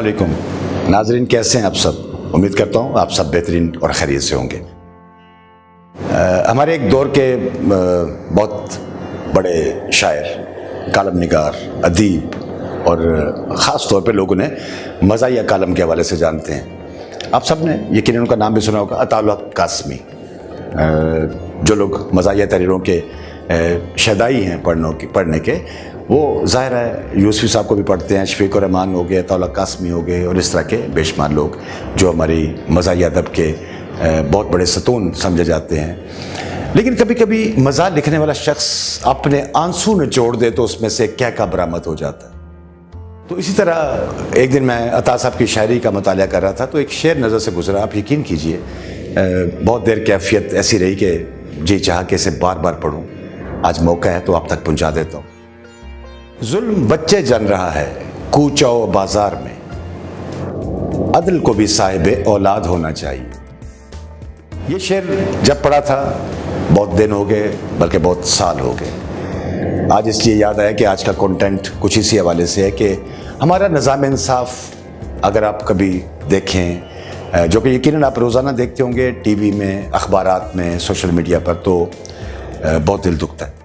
अस्सलाम वालेकुम नाजरीन, कैसे हैं आप सब। उम्मीद करता हूँ आप सब बेहतरीन और खैरियत से होंगे। हमारे एक दौर के बहुत बड़े शायर, कालम निगार, अदीब और ख़ास तौर पे लोग उन्हें मज़ाहिया कालम के हवाले से जानते हैं। आप सब ने यकीनन उनका नाम भी सुना होगा, अताउल हक कासमी। जो लोग मज़ाहिया तहरीरों के शदाई हैं पढ़ने के, वो ज़ाहिर है यूसुफ़ी साहब को भी पढ़ते हैं, शफीक रहमान हो गए, अताउल हक कासमी हो गए और इस तरह के बेशुमार लोग जो हमारी मज़ाहिया अदब के बहुत बड़े सतून समझे जाते हैं। लेकिन कभी कभी मज़ाह लिखने वाला शख्स अपने आंसू निचोड़ दे तो उसमें से क्या का बरामद हो जाता है। तो इसी तरह एक दिन मैं अता साहब की शायरी का मुताला कर रहा था तो एक शेर नज़र से गुजरा। आप यकीन कीजिए बहुत देर कैफियत ऐसी रही कि जी चाह के इसे बार बार पढ़ूं। आज मौका है तो आप तक पहुंचा देता हूँ। जुल्म बच्चे जन रहा है कूचो बाजार में, अदल को भी साहिब औलाद होना चाहिए। ये शेर जब पढ़ा था बहुत दिन हो गए, बल्कि बहुत साल हो गए। आज इसलिए याद आया कि आज का कंटेंट कुछ इसी हवाले से है कि हमारा निज़ाम इंसाफ अगर आप कभी देखें, जो कि यकीनन आप रोज़ाना देखते होंगे टीवी में, अखबारात में, सोशल मीडिया पर, तो बहुत दिल दुखता है।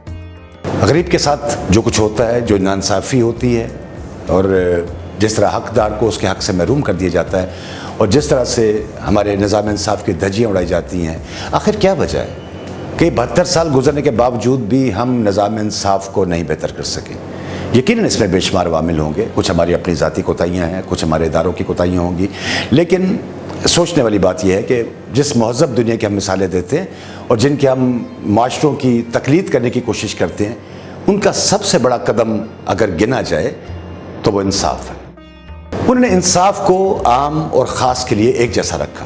गरीब के साथ जो कुछ होता है, जो नाइंसाफ़ी होती है और जिस तरह हकदार को उसके हक से महरूम कर दिया जाता है और जिस तरह से हमारे निज़ाम इंसाफ की धज्जियाँ उड़ाई जाती हैं, आखिर क्या वजह है कि 72 साल गुजरने के बावजूद भी हम निज़ाम इंसाफ को नहीं बेहतर कर सके। यकीनन इसमें बेशुमार वामिल होंगे, कुछ हमारी अपनी ज़ाती कोताहियाँ हैं, कुछ हमारे इदारों की कोताहियाँ होंगी, लेकिन सोचने वाली बात यह है कि जिस महज़ब दुनिया की हम मिसालें देते हैं और जिनके हम माशरों की तकलीद करने की कोशिश करते हैं, उनका सबसे बड़ा कदम अगर गिना जाए तो वो इंसाफ है। उन्होंने इंसाफ को आम और ख़ास के लिए एक जैसा रखा।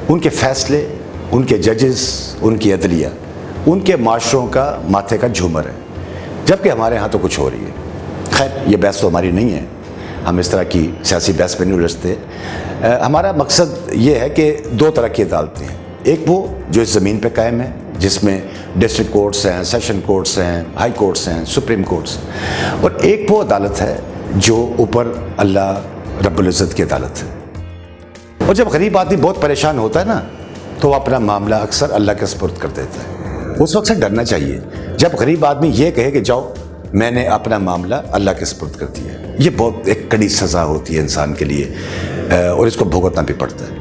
उनके फ़ैसले, उनके जजेस, उनकी अदलिया, उनके माशरों का माथे का झूमर है, जबकि हमारे यहाँ तो कुछ हो रही है। खैर, ये बहस तो हमारी नहीं है, हम इस तरह की सियासी बहस में नहीं उलझते। हमारा मकसद ये है कि दो तरह की अदालतें हैं। एक वो जो इस ज़मीन पे कायम है, जिसमें डिस्ट्रिक्ट कोर्ट्स हैं, सेशन कोर्ट्स हैं, हाई कोर्ट्स हैं, सुप्रीम कोर्ट्स, और एक वो अदालत है जो ऊपर अल्लाह रब्बुल इज़्ज़त की अदालत है। और जब गरीब आदमी बहुत परेशान होता है ना, तो वो अपना मामला अक्सर अल्लाह के सुपुर्द कर देता है। उस वक्त से डरना चाहिए जब गरीब आदमी ये कहे कि जाओ मैंने अपना मामला अल्लाह के सुपुर्द कर दिया। ये बहुत एक कड़ी सज़ा होती है इंसान के लिए और इसको भुगतना भी पड़ता है।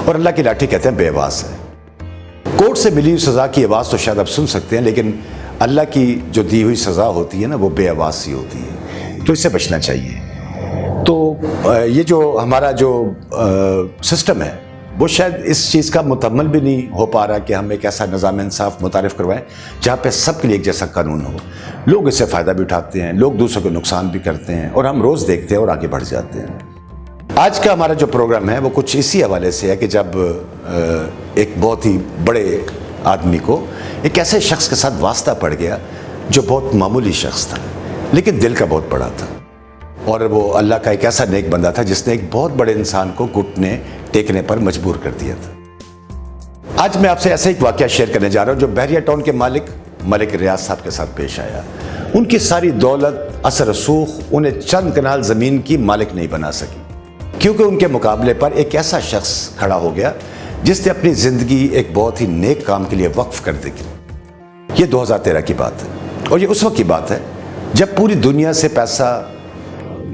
और अल्लाह की लाठी कहते हैं बेआवाज़ है। कोर्ट से मिली हुई सज़ा की आवाज़ तो शायद आप सुन सकते हैं, लेकिन अल्लाह की जो दी हुई सज़ा होती है ना, वो बेआवाज़ सी होती है, तो इससे बचना चाहिए। तो ये जो हमारा जो सिस्टम है वो शायद इस चीज़ का मुतम्मल भी नहीं हो पा रहा कि हम एक ऐसा निज़ाम इंसाफ मुतारिफ़ करवाएं जहाँ पे सबके लिए एक जैसा कानून हो। लोग इससे फ़ायदा भी उठाते हैं, लोग दूसरों को नुकसान भी करते हैं और हम रोज़ देखते हैं और आगे बढ़ जाते हैं। आज का हमारा जो प्रोग्राम है वो कुछ इसी हवाले से है कि जब एक बहुत ही बड़े आदमी को एक ऐसे शख्स के साथ वास्ता पड़ गया जो बहुत मामूली शख्स था लेकिन दिल का बहुत बड़ा था, और वो अल्लाह का एक ऐसा नेक बंदा था जिसने एक बहुत बड़े इंसान को घुटने टेकने पर मजबूर कर दिया था। आज मैं आपसे ऐसा एक वाक़या शेयर करने जा रहा हूँ जो बहरिया टाउन के मालिक मलिक रियाज साहब के साथ पेश आया। उनकी सारी दौलत, असर रसूख उन्हें चंद कनाल ज़मीन की मालिक नहीं बना सकी, क्योंकि उनके मुकाबले पर एक ऐसा शख्स खड़ा हो गया जिसने अपनी ज़िंदगी एक बहुत ही नेक काम के लिए वक्फ कर दी। ये 2013 की बात है और ये उस वक्त की बात है जब पूरी दुनिया से पैसा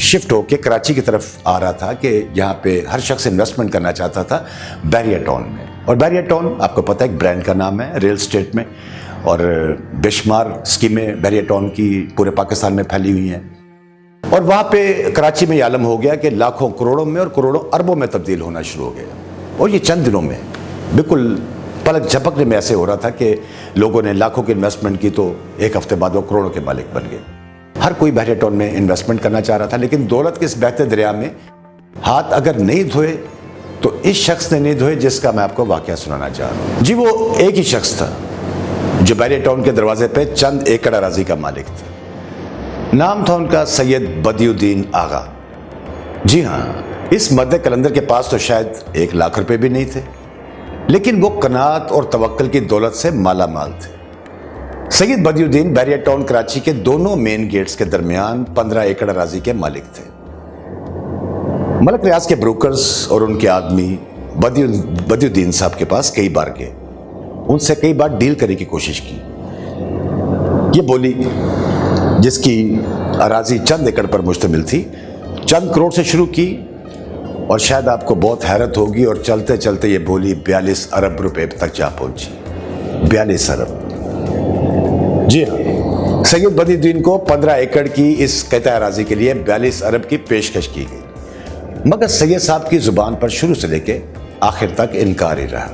शिफ्ट होकर कराची की तरफ आ रहा था कि यहाँ पे हर शख्स इन्वेस्टमेंट करना चाहता था बहरिया टाउन में। और बहरिया टाउन आपको पता है एक ब्रांड का नाम है रियल एस्टेट में, और बेशुमार स्कीमें बहरिया टाउन की पूरे पाकिस्तान में फैली हुई हैं। और वहाँ पे कराची में ये आलम हो गया कि लाखों करोड़ों में और करोड़ों अरबों में तब्दील होना शुरू हो गया। और ये चंद दिनों में बिल्कुल पलक झपकने में ऐसे हो रहा था कि लोगों ने लाखों की इन्वेस्टमेंट की तो एक हफ्ते बाद वो करोड़ों के मालिक बन गए। हर कोई बहरिया टाउन में इन्वेस्टमेंट करना चाह रहा था, लेकिन दौलत के इस बहते दरिया में हाथ अगर नहीं धोए तो इस शख्स ने नहीं धोए जिसका मैं आपको वाकया सुनाना चाह रहा हूँ। जी, वो एक ही शख्स था जो बहरिया टाउन के दरवाजे पे चंद एकड़ अराजी का मालिक था। नाम था उनका सैयद बदियुद्दीन आगा। जी हाँ, इस मर्द कलंदर के पास तो शायद 1 लाख रुपए भी नहीं थे, लेकिन वो कनात और तवक्कल की दौलत से माला माल थे। सैयद बदियुद्दीन बहरिया टाउन कराची के दोनों मेन गेट्स के दरमियान 15 एकड़ अराजी के मालिक थे। मलक रियाज के ब्रोकर्स और उनके आदमी बदियुद्दीन साहब के पास कई बार गए, उनसे कई बार डील करने की कोशिश की। ये बोली जिसकी अराजी चंद एकड़ पर मुश्तमिल थी, चंद करोड़ से शुरू की और शायद आपको बहुत हैरत होगी, और चलते चलते ये बोली 42 अरब रुपए तक जा पहुंची। 42 अरब। जी हाँ, सैयद बदियुद्दीन को 15 एकड़ की इस क़िता अराजी के लिए 42 अरब की पेशकश की गई, मगर सैयद साहब की ज़ुबान पर शुरू से लेके आखिर तक इनकार ही रहा,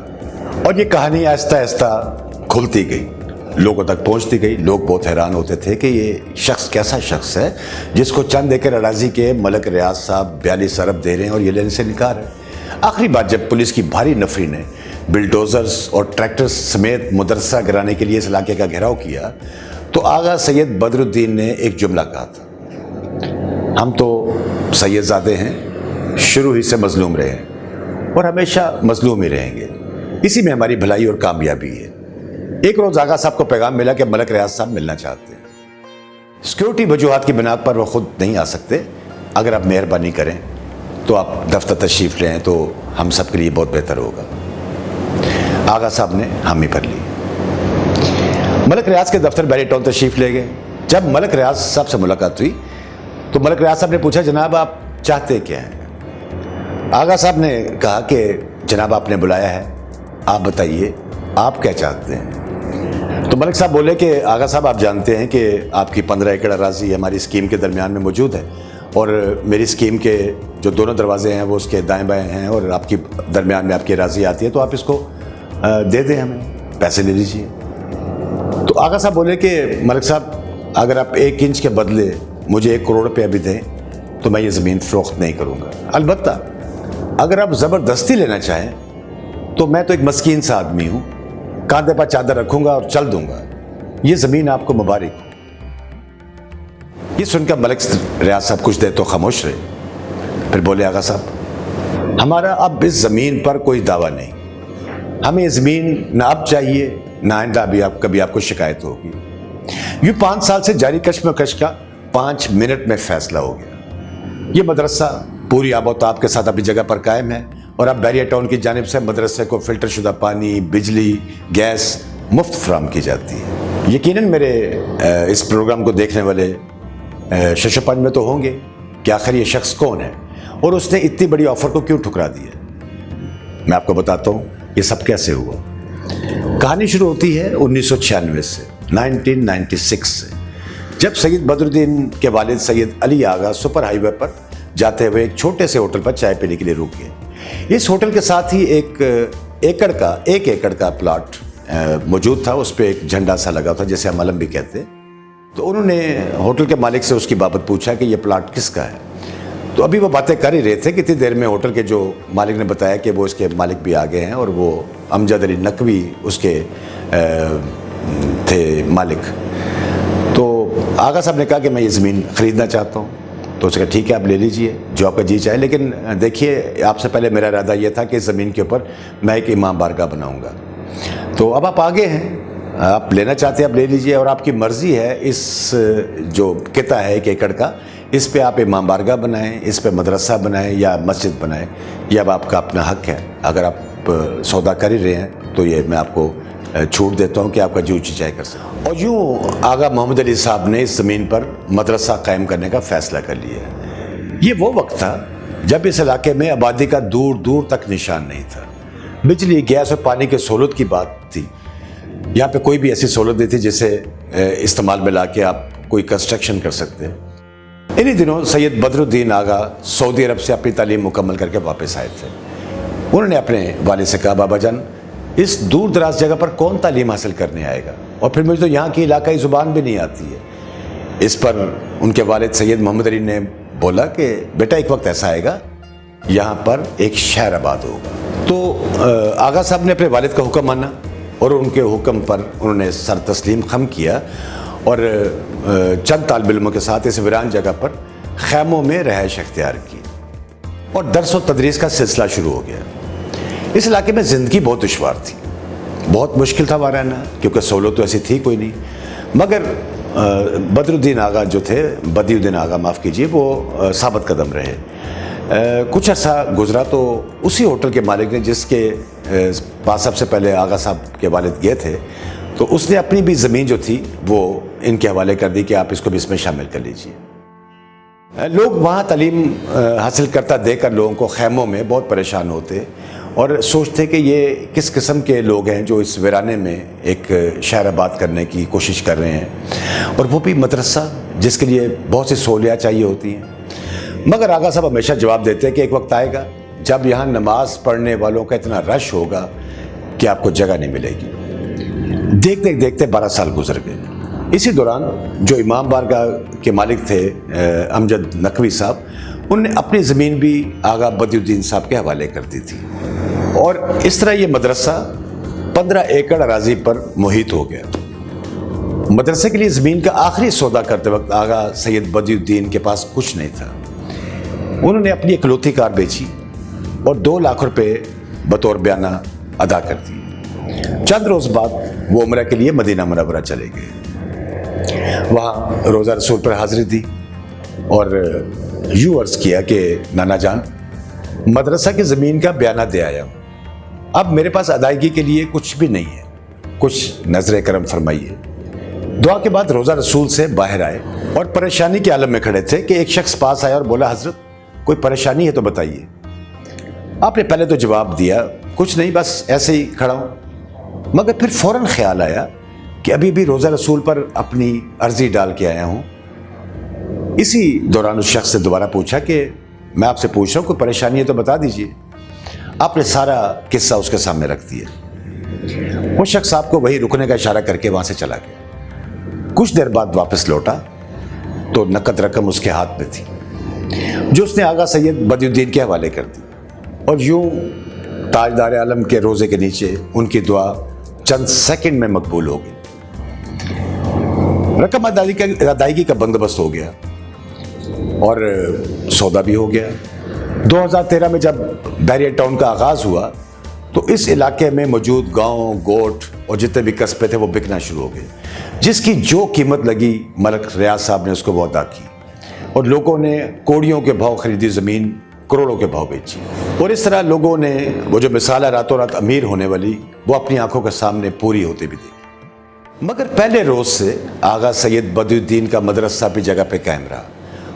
और ये कहानी आहिस्ता आहिस्ता खुलती गई, लोगों तक पहुंचती गई। लोग बहुत हैरान होते थे कि ये शख्स कैसा शख्स है जिसको चंद एकड़ अराजी के मलक रियाज साहब 42 अरब दे रहे हैं और ये लेने से इनकार है। आखिरी बात जब पुलिस की भारी नफरी ने बिल्डोज़र्स और ट्रैक्टर्स समेत मदरसा गिराने के लिए इस इलाके का घेराव किया, तो आगा सैयद बदरुद्दीन ने एक जुमला कहा था, हम तो सैयदजादे हैं, शुरू ही से मजलूम रहे हैं और हमेशा मजलूम ही रहेंगे, इसी में हमारी भलाई और कामयाबी है। एक रोज़ आगा साहब को पैगाम मिला कि मलक रियाज साहब मिलना चाहते हैं। सिक्योरिटी वजूहात की बिना पर वो खुद नहीं आ सकते, अगर आप मेहरबानी करें तो आप दफ्तर तशरीफ़ लें तो हम सब के लिए बहुत बेहतर होगा। आगा साहब ने हामी भर ली। मलक रियाज के दफ्तर बैरी टाउन तशरीफ़ ले गए। जब मलक रियाज साहब से मुलाकात हुई तो मलक रियाज साहब ने पूछा, जनाब आप चाहते क्या हैं? आगा साहब ने कहा कि जनाब आपने बुलाया है, आप बताइए आप क्या चाहते हैं? तो मलिक साहब बोले कि आगा साहब आप जानते हैं कि आपकी 15 एकड़ अराजी हमारी स्कीम के दरमियान में मौजूद है, और मेरी स्कीम के जो दोनों दरवाजे हैं वो उसके दाएं बाएं हैं, और आपकी दरमियान में आपकी अराजी आती है, तो आप इसको दे दें, हमें पैसे ले लीजिए। तो आगा साहब बोले कि मलिक साहब अगर आप 1 इंच के बदले मुझे 1 करोड़ रुपये अभी दें तो मैं ये ज़मीन फ़रोख्त नहीं करूँगा। अलबत्ता अगर आप ज़बरदस्ती लेना चाहें तो मैं तो एक मस्कीन सा आदमी हूँ, कांधे पर चादर रखूंगा और चल दूंगा, ये ज़मीन आपको मुबारक। ये सुनकर मलिक रियाज साहब कुछ देर तो खामोश रहे, फिर बोले, आगा साहब हमारा अब इस ज़मीन पर कोई दावा नहीं, हमें ये ज़मीन ना अब चाहिए ना आइंदा भी कभी आपको शिकायत होगी। यूँ 5 साल से जारी कश्मकश का 5 मिनट में फैसला हो गया। ये मदरसा पूरी आबोताब के साथ अपनी जगह पर कायम है, और अब बैरिया टाउन की जानिब से मदरसे को फ़िल्टर शुदा पानी, बिजली, गैस मुफ्त फराहम की जाती है। यकीनन मेरे इस प्रोग्राम को देखने वाले शशोपंज में तो होंगे कि आखिर ये शख्स कौन है और उसने इतनी बड़ी ऑफ़र को क्यों ठुकरा दिया। मैं आपको बताता हूँ ये सब कैसे हुआ। कहानी शुरू होती है 1996 से, 1996 से, जब सैयद बदरुद्दीन के वालिद सैयद अली आगा सुपर हाईवे पर जाते हुए एक छोटे से होटल पर चाय पीने के लिए रुक गए। इस होटल के साथ ही एक एकड़ का प्लॉट मौजूद था, उस पर एक झंडा सा लगा था जिसे हम अलम भी कहते हैं। तो उन्होंने होटल के मालिक से उसकी बाबत पूछा कि ये प्लॉट किसका है। तो अभी वो बातें कर ही रहे थे कि इतनी देर में होटल के जो मालिक ने बताया कि वो इसके मालिक भी आ गए हैं, और वो अमजद अली नकवी उसके थे मालिक। तो आगा साहब ने कहा कि मैं ये ज़मीन ख़रीदना चाहता हूँ। तो उसने कहा ठीक है आप ले लीजिए जो आपका जी चाहे, लेकिन देखिए आपसे पहले मेरा इरादा ये था कि इस ज़मीन के ऊपर मैं एक इमाम बारगाह बनाऊँगा। तो अब आप आगे हैं, आप लेना चाहते हैं आप ले लीजिए, और आपकी मर्ज़ी है इस जो क़िता है 1 एकड़ का, इस पे आप इमाम बारगाह बनाएं, इस पे मदरसा बनाएं या मस्जिद बनाएं, ये अब आपका अपना हक है। अगर आप सौदा कर ही रहे हैं तो ये मैं आपको छूट देता हूँ कि आपका जो चाहे कर सकते। और यूँ आगा मोहम्मद अली साहब ने इस ज़मीन पर मदरसा कायम करने का फ़ैसला कर लिया। ये वो वक्त था जब इस इलाके में आबादी का दूर दूर तक निशान नहीं था। बिजली, गैस और पानी के सहूलत की बात थी, यहाँ पे कोई भी ऐसी सहूलत नहीं थी जिसे इस्तेमाल में ला के आप कोई कंस्ट्रक्शन कर सकते हैं। इन्हीं दिनों सैयद बदरुद्दीन आगा सऊदी अरब से अपनी तालीम मुकम्मल करके वापस आए थे। उन्होंने अपने वालिद से कहा, बाबा जान इस दूर दराज जगह पर कौन तालीम हासिल करने आएगा, और फिर मुझे तो यहाँ की इलाकाई ज़ुबान भी नहीं आती है। इस पर उनके वालिद सैयद मोहम्मद अली ने बोला कि बेटा एक वक्त ऐसा आएगा यहाँ पर एक शहर आबाद होगा। तो आगा साहब ने अपने वालिद का हुक्म माना, और उनके हुक्म पर उन्होंने सर तस्लीम खम किया, और चंद तालिब इल्मों के साथ इस वीरान जगह पर खैमों में रहाइश अख्तियार की, और दर्स व तदरीस का सिलसिला शुरू हो गया। इस इलाके में ज़िंदगी बहुत दुश्वार थी, बहुत मुश्किल था वहाँ रहना, क्योंकि सहूलत तो ऐसी थी कोई नहीं। मगर बदरुद्दीन आगा जो थे, बदियुद्दीन आगा माफ़ कीजिए, वो साबित कदम रहे। کچھ عرصہ گزرا تو اسی ہوٹل کے مالک نے، جس کے پاس سب سے پہلے آغا صاحب کے والد گئے تھے، تو اس نے اپنی بھی زمین جو تھی وہ ان کے حوالے کر دی کہ آپ اس کو بھی اس میں شامل کر لیجیے۔ لوگ وہاں تعلیم حاصل کرتا دیکھ کر لوگوں کو خیموں میں بہت پریشان ہوتے اور سوچتے کہ یہ کس قسم کے لوگ ہیں جو اس ویرانے میں ایک شہر آباد کرنے کی کوشش کر رہے ہیں، اور وہ بھی مدرسہ جس کے لیے بہت سی سہولیات چاہیے ہوتی ہیں۔ مگر آغا صاحب ہمیشہ جواب دیتے کہ ایک وقت آئے گا جب یہاں نماز پڑھنے والوں کا اتنا رش ہوگا کہ آپ کو جگہ نہیں ملے گی۔ دیکھتے دیکھتے 12 سال گزر گئے۔ اسی دوران جو امام بارگاہ کے مالک تھے امجد نقوی صاحب، انہوں نے اپنی زمین بھی آغا بدی الدین صاحب کے حوالے کر دی تھی، اور اس طرح یہ مدرسہ 15 ایکڑ اراضی پر محیط ہو گیا۔ مدرسے کے لیے زمین کا آخری سودا کرتے وقت آغا سید بدی الدین کے پاس کچھ نہیں تھا۔ انہوں نے اپنی اکلوتی کار بیچی اور 2 لاکھ روپے بطور بیانہ ادا کر دی۔ چند روز بعد وہ عمرہ کے لیے مدینہ منورہ چلے گئے۔ وہاں روزہ رسول پر حاضری دی اور یوں عرض کیا کہ نانا جان، مدرسہ کی زمین کا بیانہ دے آیا ہوں، اب میرے پاس ادائیگی کے لیے کچھ بھی نہیں ہے، کچھ نظر کرم فرمائیے۔ دعا کے بعد روزہ رسول سے باہر آئے اور پریشانی کے عالم میں کھڑے تھے کہ ایک شخص پاس آیا اور بولا، حضرت کوئی پریشانی ہے تو بتائیے۔ آپ نے پہلے تو جواب دیا کچھ نہیں، بس ایسے ہی کھڑا ہوں، مگر پھر فوراً خیال آیا کہ ابھی بھی روزہ رسول پر اپنی عرضی ڈال کے آیا ہوں۔ اسی دوران اس شخص سے دوبارہ پوچھا کہ میں آپ سے پوچھ رہا ہوں کوئی پریشانی ہے تو بتا دیجیے۔ آپ نے سارا قصہ اس کے سامنے رکھ دیا۔ وہ شخص آپ کو وہی رکنے کا اشارہ کر کے وہاں سے چلا گیا۔ کچھ دیر بعد واپس لوٹا تو نقد رقم اس کے ہاتھ میں تھی جو اس نے آغا سید بدی الدین کے حوالے کر دی، اور یوں تاجدار عالم کے روزے کے نیچے ان کی دعا چند سیکنڈ میں مقبول ہو گئی۔ رقم ادائیگی کا بندوبست ہو گیا اور سودا بھی ہو گیا۔ 2013 میں جب بیریا ٹاؤن کا آغاز ہوا تو اس علاقے میں موجود گاؤں، گوٹ اور جتنے بھی قصبے تھے وہ بکنا شروع ہو گئے۔ جس کی جو قیمت لگی ملک ریاض صاحب نے اس کو وہ ادا کی، اور لوگوں نے کوڑیوں کے بھاؤ خریدی زمین، کروڑوں کے بھاؤ بیچی، اور اس طرح لوگوں نے وہ جو مثال ہے راتوں رات امیر ہونے والی وہ اپنی آنکھوں کے سامنے پوری ہوتی بھی دیکھی۔ مگر پہلے روز سے آغا سید بدی الدین کا مدرسہ بھی جگہ پہ قائم رہا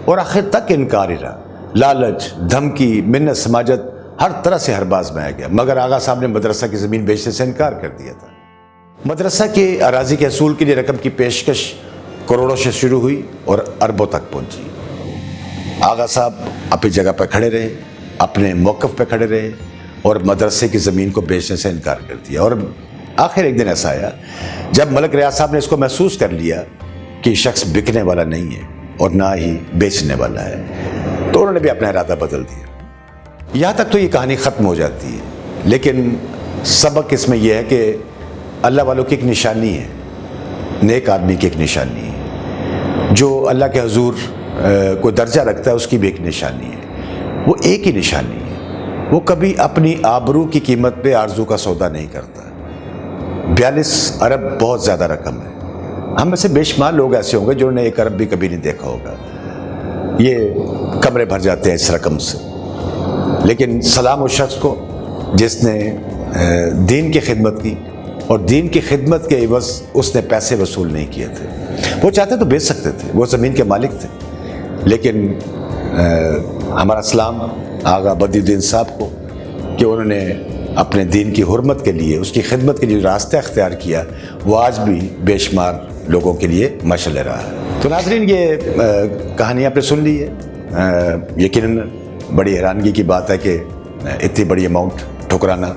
اور آخر تک انکار ہی رہا۔ لالچ، دھمکی، منت سماجت ہر طرح سے ہر باز میں آ گیا، مگر آغا صاحب نے مدرسہ کی زمین بیچنے سے انکار کر دیا تھا۔ مدرسہ کے اراضی کے حصول کے لیے رقم کی پیشکش کروڑوں سے شروع ہوئی اور اربوں تک پہنچی۔ آغا صاحب اپنی جگہ پہ کھڑے رہے، اپنے موقف پہ کھڑے رہے اور مدرسے کی زمین کو بیچنے سے انکار کر دیا۔ اور آخر ایک دن ایسا آیا جب ملک ریاض صاحب نے اس کو محسوس کر لیا کہ شخص بکنے والا نہیں ہے اور نہ ہی بیچنے والا ہے، تو انہوں نے بھی اپنا ارادہ بدل دیا۔ یہاں تک تو یہ کہانی ختم ہو جاتی ہے، لیکن سبق اس میں یہ ہے کہ اللہ والوں کی ایک نشانی ہے، نیک آدمی کی ایک نشانی ہے، جو اللہ کے حضور کوئی درجہ رکھتا ہے اس کی بھی ایک نشانی ہے۔ وہ ایک ہی نشانی ہے، وہ کبھی اپنی آبرو کی قیمت پہ آرزو کا سودا نہیں کرتا۔ 42 ارب بہت زیادہ رقم ہے۔ ہم میں سے بے شمار لوگ ایسے ہوں گے جنہوں نے 1 ارب بھی کبھی نہیں دیکھا ہوگا، یہ کمرے بھر جاتے ہیں اس رقم سے۔ لیکن سلام اس شخص کو جس نے دین کی خدمت کی، اور دین کی خدمت کے عوض اس نے پیسے وصول نہیں کیے تھے۔ وہ چاہتے تو بیچ سکتے تھے، وہ زمین کے مالک تھے، لیکن ہمارا سلام آغا بدی الدین صاحب کو کہ انہوں نے اپنے دین کی حرمت کے لیے، اس کی خدمت کے لیے راستہ اختیار کیا، وہ آج بھی بے شمار لوگوں کے لیے مشعل رہا ہے۔ تو ناظرین، یہ کہانی آپ نے سن لی ہے۔ یقیناً بڑی حیرانگی کی بات ہے کہ اتنی بڑی اماؤنٹ ٹھکرانا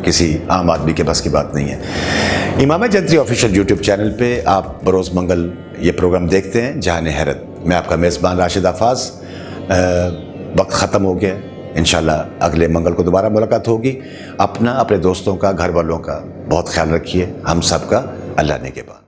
کسی عام آدمی کے بس کی بات نہیں ہے۔ امام جنتری آفیشیل یوٹیوب چینل پہ آپ بروز منگل یہ پروگرام دیکھتے ہیں، جہان حیرت۔ میں آپ کا میزبان راشد حفاظ۔ وقت ختم ہو گیا، انشاءاللہ اگلے منگل کو دوبارہ ملاقات ہوگی۔ اپنا، اپنے دوستوں کا، گھر والوں کا بہت خیال رکھیے، ہم سب کا اللہ نے کے بعد۔